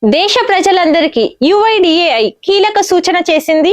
దేశ ప్రజలందరికీ యుఐడిఏఐ కీలక సూచన చేసింది.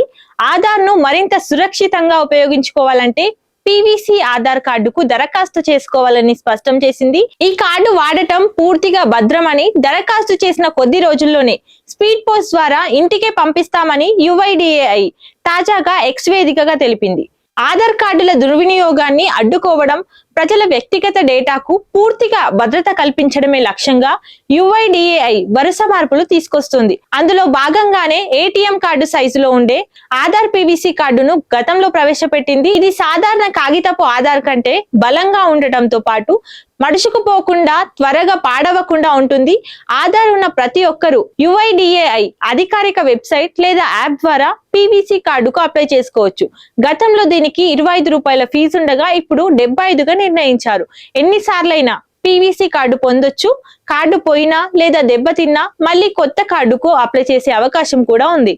ఆధార్ను మరింత సురక్షితంగా ఉపయోగించుకోవాలంటే పీవీసీ ఆధార్ కార్డుకు దరఖాస్తు చేసుకోవాలని స్పష్టం చేసింది. ఈ కార్డు వాడటం పూర్తిగా భద్రమని, దరఖాస్తు చేసిన కొద్ది రోజుల్లోనే స్పీడ్ పోస్ట్ ద్వారా ఇంటికే పంపిస్తామని యుఐడిఏఐ తాజాగా ఎక్స్ వేదికగా తెలిపింది. ఆధార్ కార్డుల దుర్వినియోగాన్ని అడ్డుకోవడం, ప్రజల వ్యక్తిగత డేటాకు పూర్తిగా భద్రత కల్పించడమే లక్ష్యంగా యుఐడిఏఐ వరుస మార్పులు తీసుకొస్తుంది. అందులో భాగంగానే ఏటీఎం కార్డు సైజులో ఉండే ఆధార్ పీవీసీ కార్డును గతంలో ప్రవేశపెట్టింది. ఇది సాధారణ కాగితపు ఆధార్ కంటే బలంగా ఉండటంతో పాటు మడుచుకుపోకుండా, త్వరగా పాడవకుండా ఉంటుంది. ఆధార్ ఉన్న ప్రతి ఒక్కరూ యుఐడిఏఐ అధికారిక వెబ్సైట్ లేదా యాప్ ద్వారా పీవీసీ కార్డుకు అప్లై చేసుకోవచ్చు. గతంలో దీనికి రూ. 25 ఫీజు ఉండగా ఇప్పుడు 75గా నిర్ణయించారు. ఎన్నిసార్లైనా పీవీసీ కార్డు పొందొచ్చు. కార్డు పోయినా లేదా దెబ్బతిన్నా మళ్ళీ కొత్త కార్డుకు అప్లై చేసే అవకాశం కూడా ఉంది.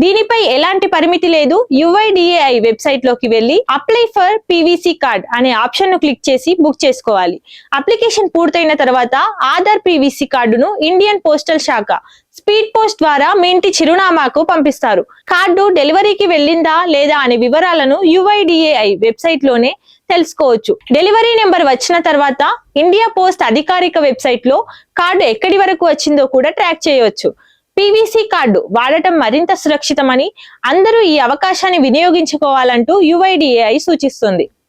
దీనిపై ఎలాంటి పరిమితి లేదు. యుఐడిఏఐ వెబ్సైట్ లోకి వెళ్లి అప్లై ఫర్ పీవీసీ కార్డ్ అనే ఆప్షన్ ను క్లిక్ చేసి బుక్ చేసుకోవాలి. అప్లికేషన్ పూర్తయిన తర్వాత ఆధార్ పీవీసీ కార్డును ఇండియన్ పోస్టల్ శాఖ స్పీడ్ పోస్ట్ ద్వారా మీ ఇంటి చిరునామాకు పంపిస్తారు. కార్డు డెలివరీకి వెళ్ళిందా లేదా అనే వివరాలను యుఐడిఏఐ వెబ్సైట్ లోనే తెలుసుకోవచ్చు. డెలివరీ నెంబర్ వచ్చిన తర్వాత ఇండియా పోస్ట్ అధికారిక వెబ్సైట్ లో కార్డు ఎక్కడి వరకు వచ్చిందో కూడా ట్రాక్ చేయవచ్చు. పీవీసీ కార్డు వాడటం మరింత సురక్షితమని, అందరూ ఈ అవకాశాన్ని వినియోగించుకోవాలంటూ యుఐడిఏఐ సూచిస్తుంది.